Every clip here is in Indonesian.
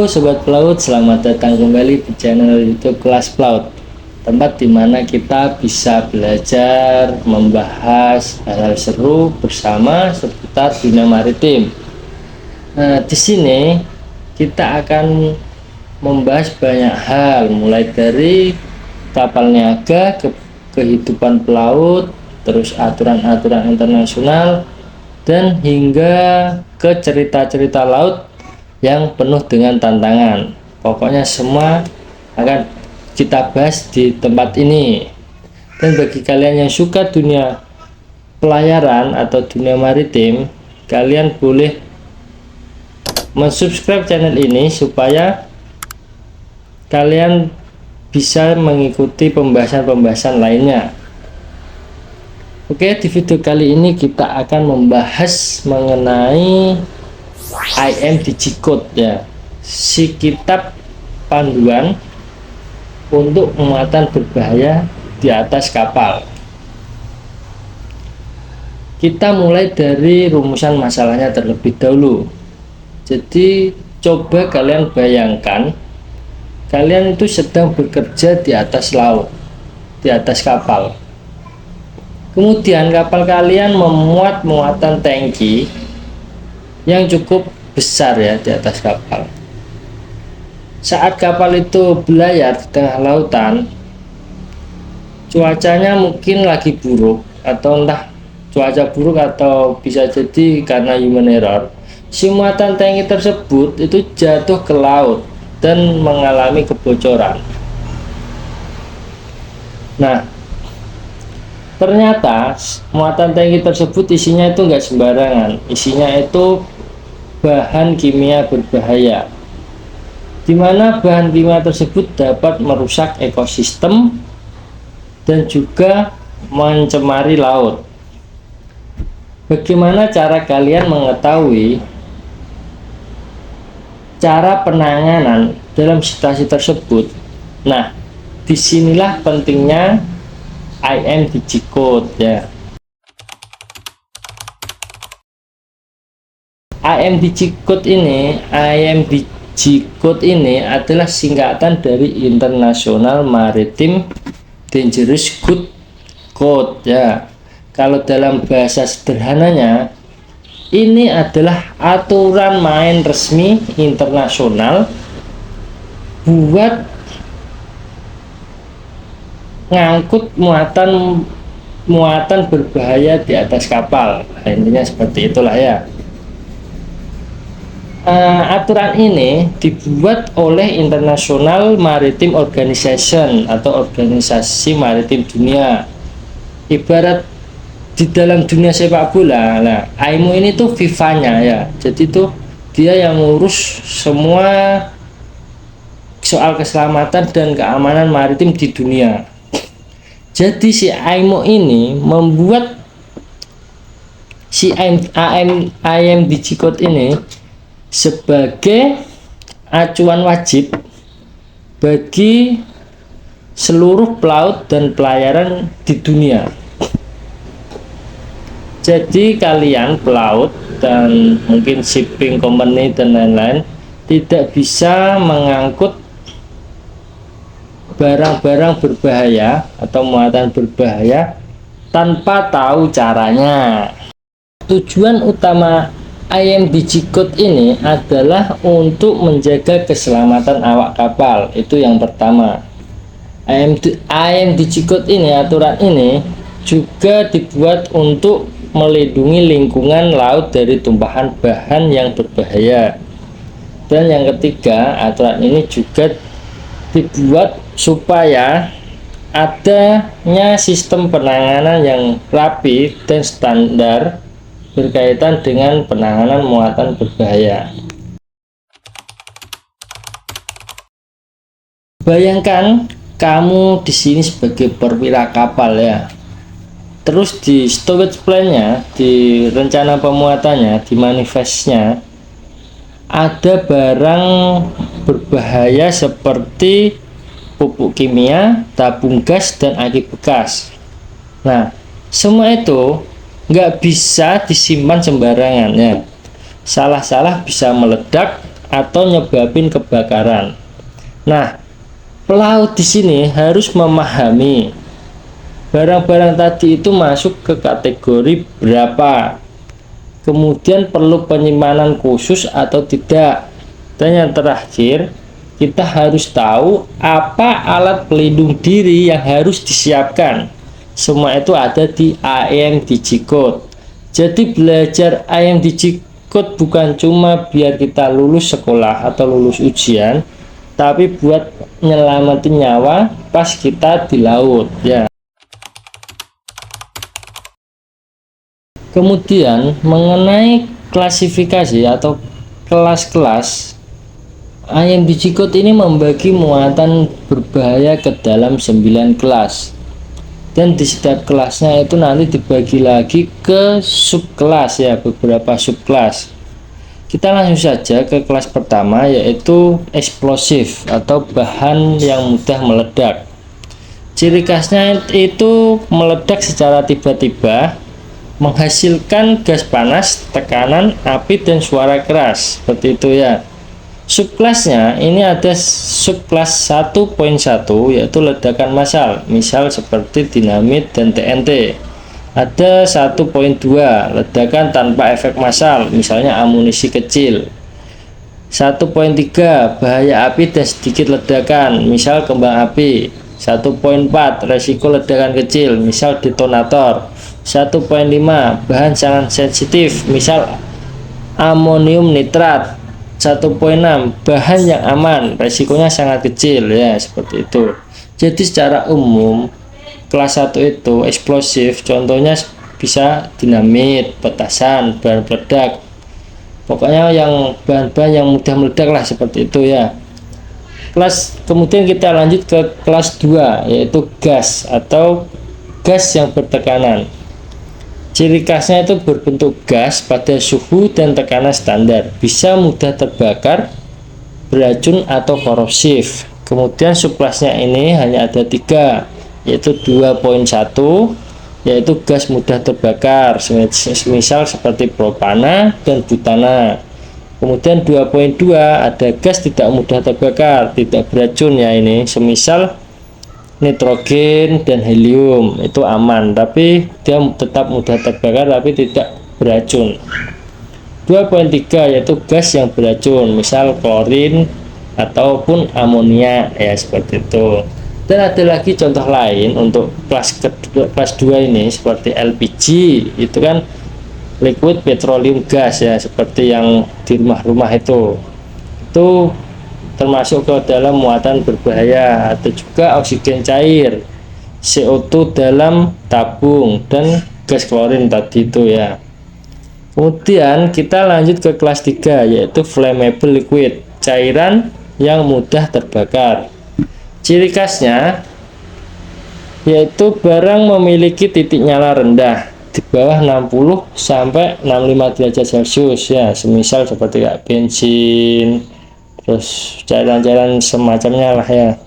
Halo Sobat Pelaut, selamat datang kembali di channel YouTube Kelas Pelaut, tempat dimana kita bisa belajar membahas hal-hal seru bersama seputar dunia maritim. Nah, di sini kita akan membahas banyak hal, mulai dari kapal niaga, kehidupan pelaut, terus aturan-aturan internasional, dan hingga ke cerita-cerita laut yang penuh dengan tantangan. Pokoknya semua akan kita bahas di tempat ini. Dan bagi kalian yang suka dunia pelayaran atau dunia maritim, kalian boleh mensubscribe channel ini supaya kalian bisa mengikuti pembahasan-pembahasan lainnya. Oke, di video kali ini kita akan membahas mengenai IM Digicode, ya, si kitab panduan untuk muatan berbahaya di atas kapal. Kita mulai dari rumusan masalahnya terlebih dahulu. Jadi coba kalian bayangkan, kalian itu sedang bekerja di atas laut, di atas kapal. Kemudian kapal kalian memuat muatan tangki yang cukup besar, ya, di atas kapal. Saat kapal itu berlayar di tengah lautan, cuacanya mungkin lagi buruk, atau entah cuaca buruk atau bisa jadi karena human error, si muatan tangki tersebut itu jatuh ke laut dan mengalami kebocoran. Nah, ternyata muatan tangki tersebut isinya itu enggak sembarangan, isinya itu bahan kimia berbahaya, di mana bahan kimia tersebut dapat merusak ekosistem dan juga mencemari laut. Bagaimana cara kalian mengetahui cara penanganan dalam situasi tersebut? Nah, disinilah pentingnya IM Digicode, ya. IM Digicode ini adalah singkatan dari International Maritime Dangerous Goods Code, ya. Kalau dalam bahasa sederhananya, ini adalah aturan main resmi internasional buat ngangkut muatan berbahaya di atas kapal. Nah, intinya seperti itulah, ya. Aturan ini dibuat oleh International Maritime Organization atau organisasi maritim dunia. Ibarat di dalam dunia sepak bola, nah IMO ini tuh FIFA-nya, ya. Jadi tuh dia yang ngurus semua soal keselamatan dan keamanan maritim di dunia. Jadi si IMO ini membuat si IM Digicode ini sebagai acuan wajib bagi seluruh pelaut dan pelayaran di dunia. Jadi kalian pelaut dan mungkin shipping company dan lain-lain tidak bisa mengangkut barang-barang berbahaya atau muatan berbahaya tanpa tahu caranya. Tujuan utama IM Digicode ini adalah untuk menjaga keselamatan awak kapal. Itu yang pertama. IM Digicode ini, aturan ini juga dibuat untuk melindungi lingkungan laut dari tumpahan bahan yang berbahaya. Dan yang ketiga, aturan ini juga dibuat supaya adanya sistem penanganan yang rapi dan standar berkaitan dengan penanganan muatan berbahaya. Bayangkan kamu di sini sebagai perwira kapal, ya. Terus di stowage plan-nya, di rencana pemuatannya, di manifestnya ada barang berbahaya seperti pupuk kimia, tabung gas, dan aki bekas. Nah, semua itu nggak bisa disimpan sembarangan, ya. Salah-salah bisa meledak atau nyebabin kebakaran. Nah, pelaut di sini harus memahami barang-barang tadi itu masuk ke kategori berapa, kemudian perlu penyimpanan khusus atau tidak, dan yang terakhir kita harus tahu apa alat pelindung diri yang harus disiapkan. Semua itu ada di IM Digicode. Jadi belajar IM Digicode bukan cuma biar kita lulus sekolah atau lulus ujian, tapi buat nyelamatin nyawa pas kita di laut ya. Kemudian mengenai klasifikasi atau kelas-kelas, IM Digicode ini membagi muatan berbahaya ke dalam 9 kelas, dan di setiap kelasnya itu nanti dibagi lagi ke subkelas ya, beberapa subkelas. Kita langsung saja ke kelas pertama, yaitu eksplosif atau bahan yang mudah meledak. Ciri khasnya itu meledak secara tiba-tiba, menghasilkan gas panas, tekanan, api, dan suara keras, seperti itu ya. Subkelasnya ini ada subkelas 1.1 yaitu ledakan massal, misal seperti dinamit dan TNT. Ada 1.2 ledakan tanpa efek massal, misalnya amunisi kecil. 1.3 bahaya api dan sedikit ledakan, misal kembang api. 1.4 resiko ledakan kecil, misal detonator. 1.5 bahan sangat sensitif, misal amonium nitrat. 1.6 bahan yang aman, resikonya sangat kecil ya, seperti itu. Jadi secara umum kelas 1 itu eksplosif, contohnya bisa dinamit, petasan, bahan peledak, pokoknya yang bahan-bahan yang mudah meledak lah, seperti itu ya. Kemudian kita lanjut ke kelas 2, yaitu gas atau gas yang bertekanan. Ciri khasnya itu berbentuk gas pada suhu dan tekanan standar, bisa mudah terbakar, beracun atau korosif. Kemudian subkelasnya ini hanya ada 3, yaitu 2.1 yaitu gas mudah terbakar, misal seperti propana dan butana. Kemudian 2.2 ada gas tidak mudah terbakar, tidak beracun ya, ini semisal nitrogen dan helium, itu aman tapi dia tetap mudah terbakar tapi tidak beracun. 2.3 yaitu gas yang beracun, misal klorin ataupun amonia ya, seperti itu. Dan ada lagi contoh lain untuk kelas 2 ini, seperti LPG, itu kan liquid petroleum gas ya, seperti yang di rumah-rumah itu termasuk ke dalam muatan berbahaya. Atau juga oksigen cair, CO2 dalam tabung, dan gas klorin tadi itu ya. Kemudian kita lanjut ke kelas 3, yaitu flammable liquid, cairan yang mudah terbakar. Ciri khasnya yaitu barang memiliki titik nyala rendah di bawah 60 sampai 65 derajat Celcius ya, semisal seperti kayak bensin, terus cairan-cairan semacamnya lah ya.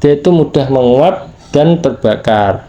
Dia itu mudah menguap dan terbakar.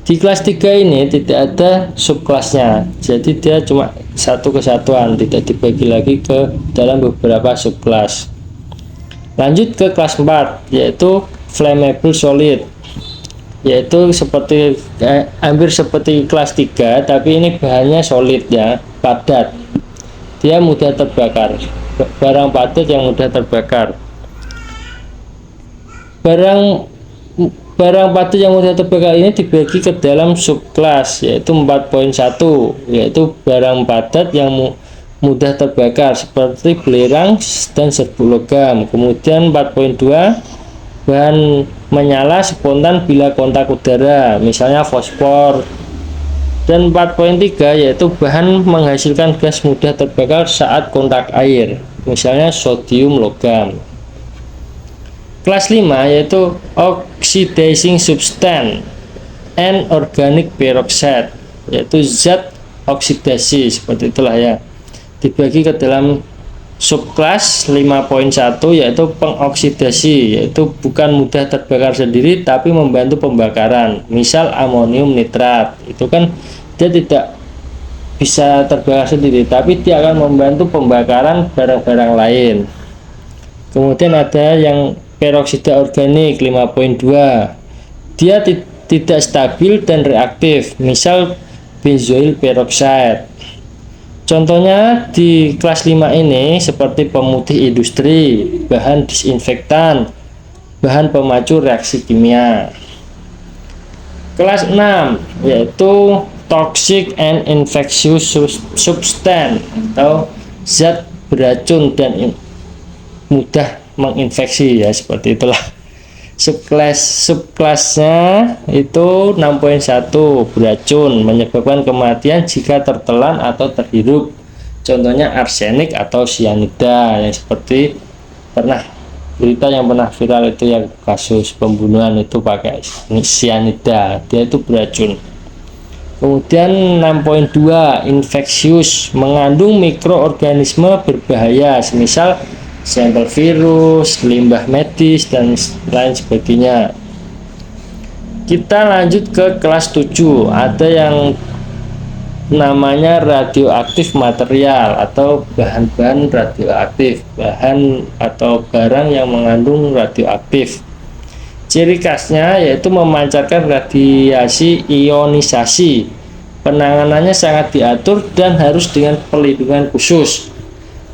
Di kelas 3 ini tidak ada subkelasnya, jadi dia cuma satu kesatuan, tidak dibagi lagi ke dalam beberapa subkelas. Lanjut ke kelas 4, yaitu flammable solid, yaitu seperti hampir seperti kelas 3, tapi ini bahannya solid ya, padat, dia mudah terbakar, barang padat yang mudah terbakar. Barang padat yang mudah terbakar ini dibagi ke dalam subkelas, yaitu 4.1, yaitu barang padat yang mudah terbakar seperti belerang dan serbuk logam. Kemudian 4.2 bahan menyala spontan bila kontak udara, misalnya fosfor. Dan 4.3 yaitu bahan menghasilkan gas mudah terbakar saat kontak air, misalnya sodium logam. Kelas 5 yaitu oxidizing substance and organic peroxide, yaitu zat oksidasi, seperti itulah ya. Dibagi ke dalam subkelas 5.1, yaitu pengoksidasi, yaitu bukan mudah terbakar sendiri tapi membantu pembakaran, misal amonium nitrat. Itu kan dia tidak bisa terbakar sendiri, tapi dia akan membantu pembakaran barang-barang lain. Kemudian ada yang peroksida organik 5.2, dia tidak stabil dan reaktif, misal benzoil peroxide. Contohnya di kelas 5 ini seperti pemutih industri, bahan disinfektan, bahan pemacu reaksi kimia. Kelas 6 yaitu toxic and infectious substance atau zat beracun dan mudah menginfeksi, ya seperti itulah. Subkelasnya itu 6.1 beracun, menyebabkan kematian jika tertelan atau terhirup. Contohnya arsenik atau sianida, yang seperti berita yang pernah viral itu, yang kasus pembunuhan itu pakai sianida, dia itu beracun. Kemudian 6.2 infeksius, mengandung mikroorganisme berbahaya, semisal sampel virus, limbah medis, dan lain sebagainya. Kita lanjut ke kelas 7, ada yang namanya radioaktif material atau bahan-bahan radioaktif, bahan atau barang yang mengandung radioaktif. Ciri khasnya yaitu memancarkan radiasi ionisasi. Penanganannya sangat diatur dan harus dengan perlindungan khusus.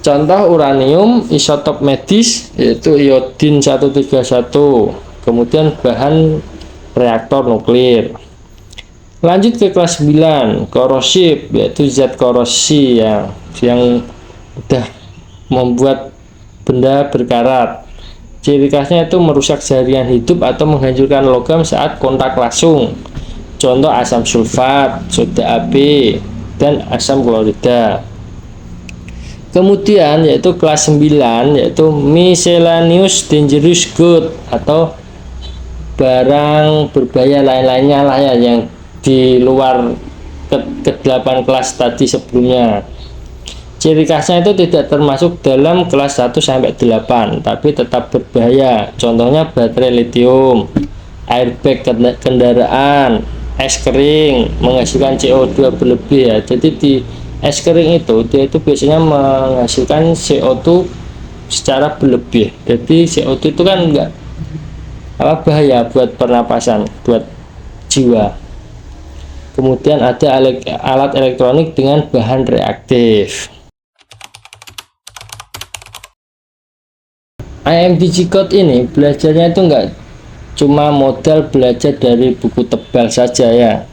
Contoh uranium, isotop medis yaitu iodin 131, kemudian bahan reaktor nuklir. Lanjut ke kelas 9, korosif, yaitu zat korosi yang mudah membuat benda berkarat. Ciri khasnya itu merusak jaringan hidup atau menghancurkan logam saat kontak langsung. Contoh asam sulfat, soda api, dan asam klorida. Kemudian yaitu kelas 9 yaitu miscellaneous dangerous good atau barang berbahaya lain-lainnya lah ya, yang di luar ke-8 kelas tadi sebelumnya. Ciri khasnya itu tidak termasuk dalam kelas 1 sampai 8 tapi tetap berbahaya. Contohnya baterai lithium, airbag kendaraan, es kering menghasilkan CO2 berlebih ya. Jadi di es kering itu dia itu biasanya menghasilkan CO2 secara berlebih. Jadi CO2 itu kan enggak bahaya buat pernapasan, buat jiwa. Kemudian ada alat elektronik dengan bahan reaktif. IMDG Code ini belajarnya itu enggak cuma modal belajar dari buku tebal saja ya.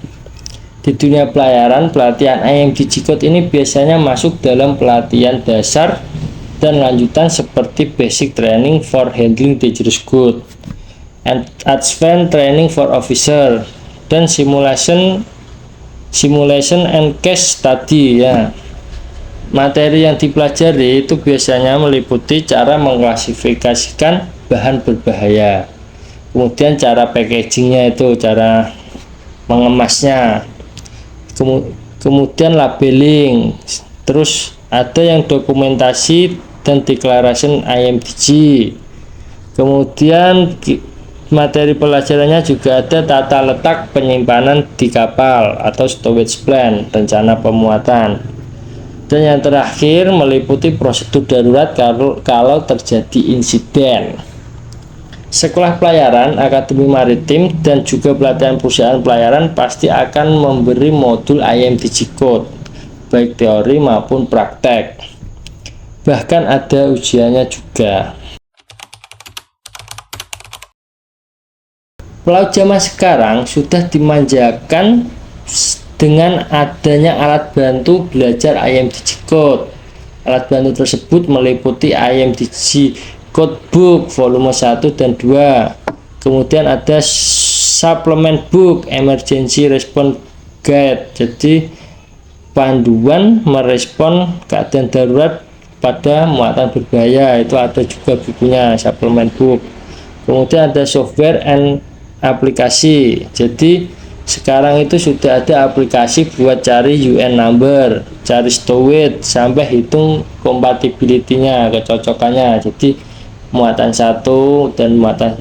Di dunia pelayaran, pelatihan IMDG Code ini biasanya masuk dalam pelatihan dasar dan lanjutan seperti basic training for handling dangerous goods, and advanced training for officer, dan simulation and case study ya. Materi yang dipelajari itu biasanya meliputi cara mengklasifikasikan bahan berbahaya, kemudian cara packagingnya itu, cara mengemasnya, kemudian labeling, terus ada yang dokumentasi dan declaration IMDG. Kemudian materi pelajarannya juga ada tata letak penyimpanan di kapal atau stowage plan, rencana pemuatan. Dan yang terakhir meliputi prosedur darurat kalau terjadi insiden. Sekolah pelayaran, akademi maritim, dan juga pelatihan perusahaan pelayaran pasti akan memberi modul IMDG Code, baik teori maupun praktek. Bahkan ada ujiannya juga. Pelaut zaman sekarang sudah dimanjakan dengan adanya alat bantu belajar IMDG Code. Alat bantu tersebut meliputi IMDG Codebook volume 1 dan 2. Kemudian ada supplement book, emergency response guide. Jadi panduan merespon keadaan darurat pada muatan berbahaya, itu ada juga bukunya, supplement book. Kemudian ada software and aplikasi. Jadi sekarang itu sudah ada aplikasi buat cari UN number, cari stowage, sampai hitung compatibility-nya, kecocokannya. Jadi muatan satu dan muatan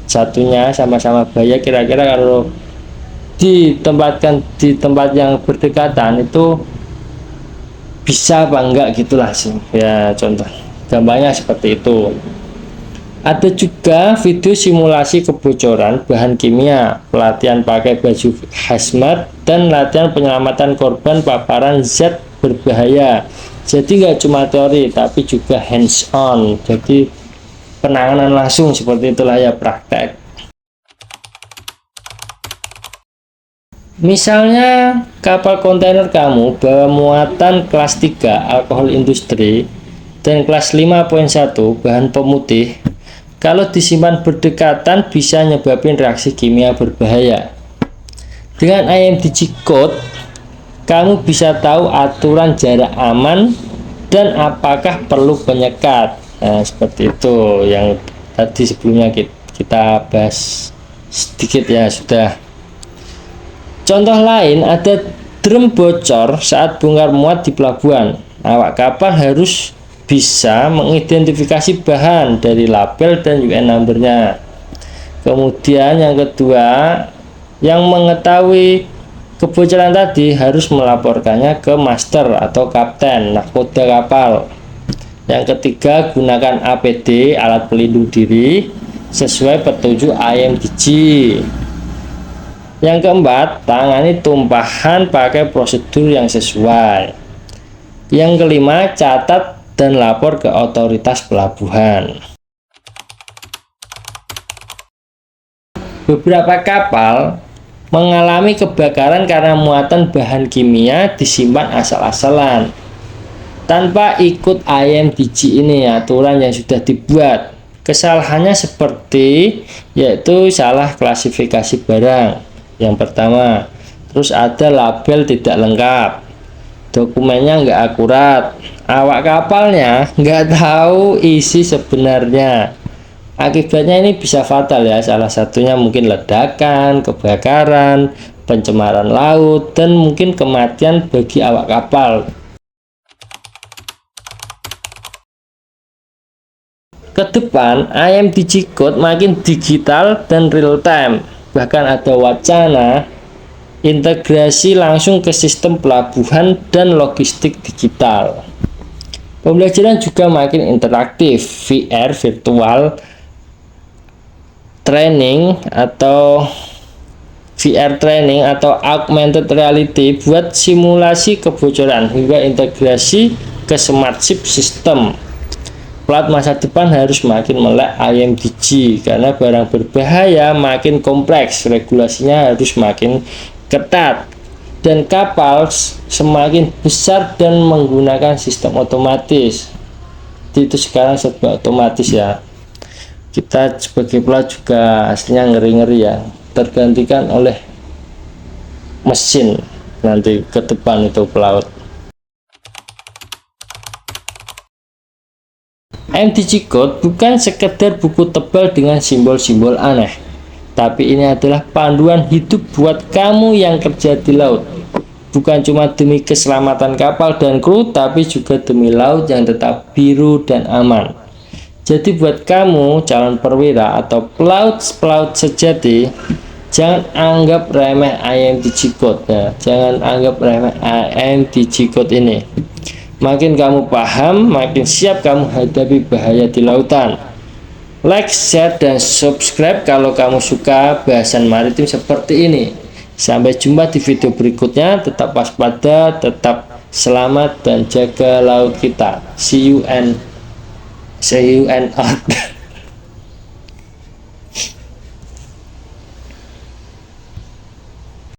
satunya sama-sama bahaya, kira-kira kalau ditempatkan di tempat yang berdekatan itu bisa apa enggak gitulah sih ya, contoh gambarnya seperti itu. Ada juga video simulasi kebocoran bahan kimia, pelatihan pakai baju hazmat, dan latihan penyelamatan korban paparan zat berbahaya. Jadi nggak cuma teori tapi juga hands on, jadi penanganan langsung, seperti itulah ya, praktek. Misalnya kapal kontainer kamu bawa muatan kelas 3 alkohol industri dan kelas 5.1 bahan pemutih. Kalau disimpan berdekatan bisa nyebabin reaksi kimia berbahaya. Dengan IMDG code, kamu bisa tahu aturan jarak aman dan apakah perlu penyekat. Nah, seperti itu yang tadi sebelumnya kita bahas sedikit ya, sudah. Contoh lain, ada drum bocor saat bongkar muat di pelabuhan. Awak kapal harus bisa mengidentifikasi bahan dari label dan UN number-nya. Kemudian yang kedua, yang mengetahui kebocoran tadi harus melaporkannya ke master atau kapten nahkoda kapal. Yang ketiga, gunakan APD, alat pelindung diri, sesuai petunjuk IMDG. Yang keempat, tangani tumpahan pakai prosedur yang sesuai. Yang kelima, catat dan lapor ke otoritas pelabuhan. Beberapa kapal mengalami kebakaran karena muatan bahan kimia disimpan asal-asalan tanpa ikut IMDG ini, aturan yang sudah dibuat. Kesalahannya seperti yaitu salah klasifikasi barang. Yang pertama, terus ada label tidak lengkap, dokumennya nggak akurat, awak kapalnya nggak tahu isi sebenarnya. Akibatnya ini bisa fatal ya, salah satunya mungkin ledakan, kebakaran, pencemaran laut, dan mungkin kematian bagi awak kapal. Kedepan IMDG code makin digital dan real time, bahkan ada wacana integrasi langsung ke sistem pelabuhan dan logistik digital. Pembelajaran juga makin interaktif, VR virtual training atau VR training atau augmented reality buat simulasi kebocoran hingga integrasi ke smart ship system. Pelaut masa depan harus makin melek IMDG karena barang berbahaya makin kompleks, regulasinya harus makin ketat, dan kapal semakin besar dan menggunakan sistem otomatis. Itu sekarang serba otomatis ya. Kita sebagai pelaut juga aslinya ngeri-ngeri ya, tergantikan oleh mesin nanti ke depan itu pelaut. IMDG code bukan sekedar buku tebal dengan simbol-simbol aneh, tapi ini adalah panduan hidup buat kamu yang kerja di laut. Bukan cuma demi keselamatan kapal dan kru, tapi juga demi laut yang tetap biru dan aman. Jadi buat kamu calon perwira atau pelaut sejati, jangan anggap remeh IMDG code ya. Jangan anggap remeh IMDG code ini. Makin kamu paham, makin siap kamu hadapi bahaya di lautan. Like, share, dan subscribe kalau kamu suka bahasan maritim seperti ini. Sampai jumpa di video berikutnya. Tetap waspada, tetap selamat, dan jaga laut kita. See you and out.